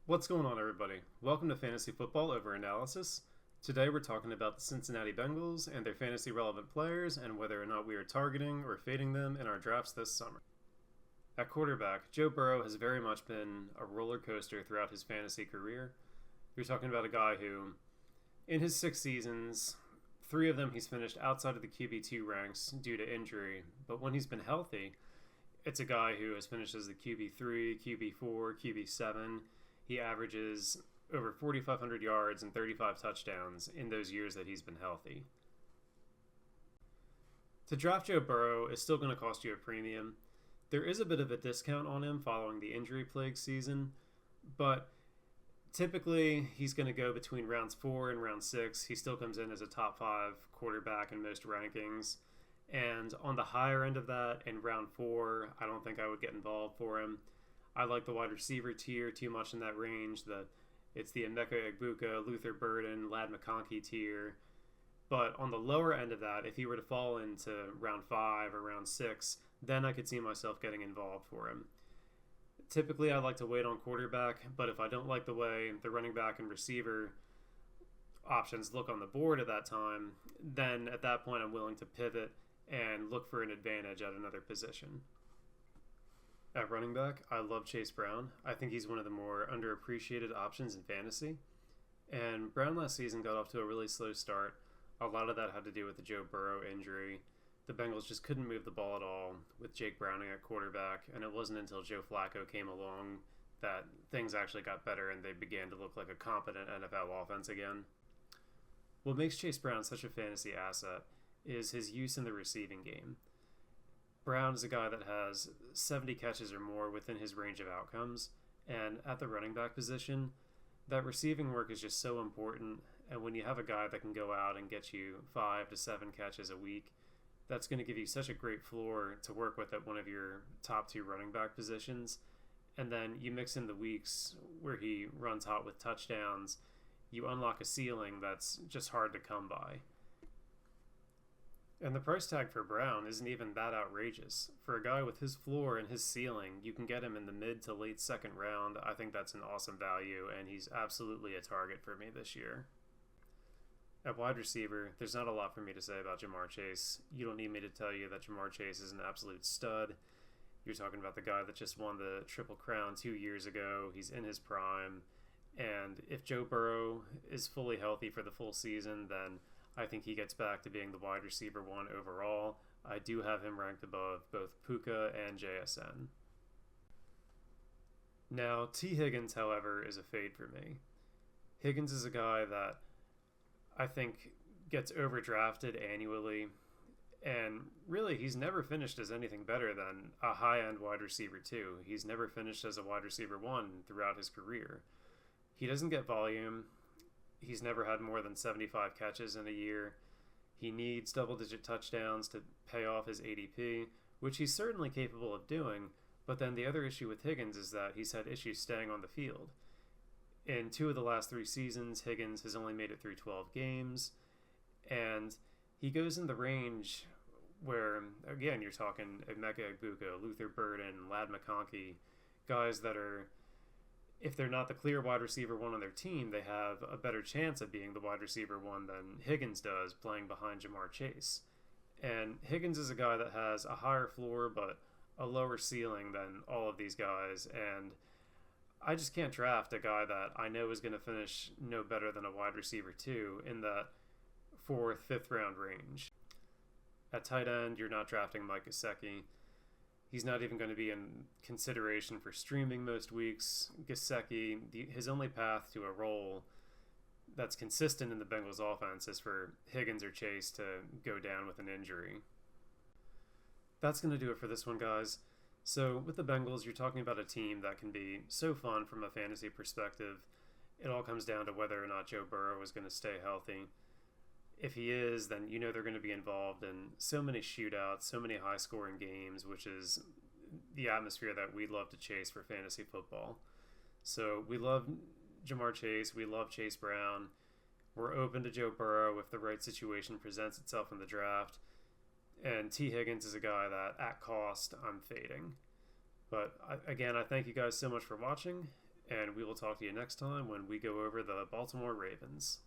What's going on, everybody? Welcome to Fantasy Football Over Analysis. Today we're talking about the Cincinnati Bengals and their fantasy relevant players and whether or not we are targeting or fading them in our drafts this summer. At quarterback, Joe Burrow has very much been a roller coaster throughout his fantasy career. You're talking about a guy who, in his 6 seasons, 3 of them he's finished outside of the QB2 ranks due to injury, but when he's been healthy, it's a guy who has finished as the QB3, QB4, QB7. He averages over 4,500 yards and 35 touchdowns in those years that he's been healthy. To draft Joe Burrow is still going to cost you a premium. There is a bit of a discount on him following the injury-plagued season, but typically he's going to go between rounds 4 and round 6. He still comes in as a top 5 quarterback in most rankings. And on the higher end of that, in round 4, I don't think I would get involved for him. I like the wide receiver tier too much in that range. It's the Emeka Egbuka, Luther Burden, Ladd McConkey tier. But on the lower end of that, if he were to fall into round 5 or round 6, then I could see myself getting involved for him. Typically, I like to wait on quarterback, but if I don't like the way the running back and receiver options look on the board at that time, then at that point I'm willing to pivot and look for an advantage at another position. At running back, I love Chase Brown. I think he's one of the more underappreciated options in fantasy. And Brown last season got off to a really slow start. A lot of that had to do with the Joe Burrow injury. The Bengals just couldn't move the ball at all with Jake Browning at quarterback, and it wasn't until Joe Flacco came along that things actually got better and they began to look like a competent NFL offense again. What makes Chase Brown such a fantasy asset is his use in the receiving game. Brown is a guy that has 70 catches or more within his range of outcomes, and at the running back position, that receiving work is just so important, and when you have a guy that can go out and get you 5 to 7 catches a week, that's going to give you such a great floor to work with at one of your top 2 running back positions, and then you mix in the weeks where he runs hot with touchdowns, you unlock a ceiling that's just hard to come by. And the price tag for Brown isn't even that outrageous. For a guy with his floor and his ceiling, you can get him in the mid to late second round. I think that's an awesome value, and he's absolutely a target for me this year. At wide receiver, there's not a lot for me to say about Ja'Marr Chase. You don't need me to tell you that Ja'Marr Chase is an absolute stud. You're talking about the guy that just won the Triple Crown 2 years ago. He's in his prime. And if Joe Burrow is fully healthy for the full season, then I think he gets back to being the wide receiver 1 overall. I do have him ranked above both Puka and JSN. Now, T. Higgins, however, is a fade for me. Higgins is a guy that I think gets overdrafted annually, and really he's never finished as anything better than a high-end wide receiver 2. He's never finished as a wide receiver 1 throughout his career. He doesn't get volume. He's never had more than 75 catches in a year. He needs double-digit touchdowns to pay off his ADP, which he's certainly capable of doing, but then the other issue with Higgins is that he's had issues staying on the field. In 2 of the last 3 seasons, Higgins has only made it through 12 games, and he goes in the range where, again, you're talking Emeka Egbuka, Luther Burden, Ladd McConkey, guys that are, if they're not the clear wide receiver 1 on their team, they have a better chance of being the wide receiver 1 than Higgins does playing behind Ja'Marr Chase. And Higgins is a guy that has a higher floor but a lower ceiling than all of these guys, and I just can't draft a guy that I know is going to finish no better than a wide receiver 2 in that 4th, 5th round range. At tight end, you're not drafting Mike Gesicki. He's not even going to be in consideration for streaming most weeks. Gesicki, his only path to a role that's consistent in the Bengals offense is for Higgins or Chase to go down with an injury. That's going to do it for this one, guys. So with the Bengals, you're talking about a team that can be so fun from a fantasy perspective. It all comes down to whether or not Joe Burrow is going to stay healthy. If he is, then you know they're going to be involved in so many shootouts, so many high-scoring games, which is the atmosphere that we love to chase for fantasy football. So we love Ja'Marr Chase. We love Chase Brown. We're open to Joe Burrow if the right situation presents itself in the draft. And T. Higgins is a guy that, at cost, I'm fading. But again, I thank you guys so much for watching, And we will talk to you next time when we go over the Baltimore Ravens.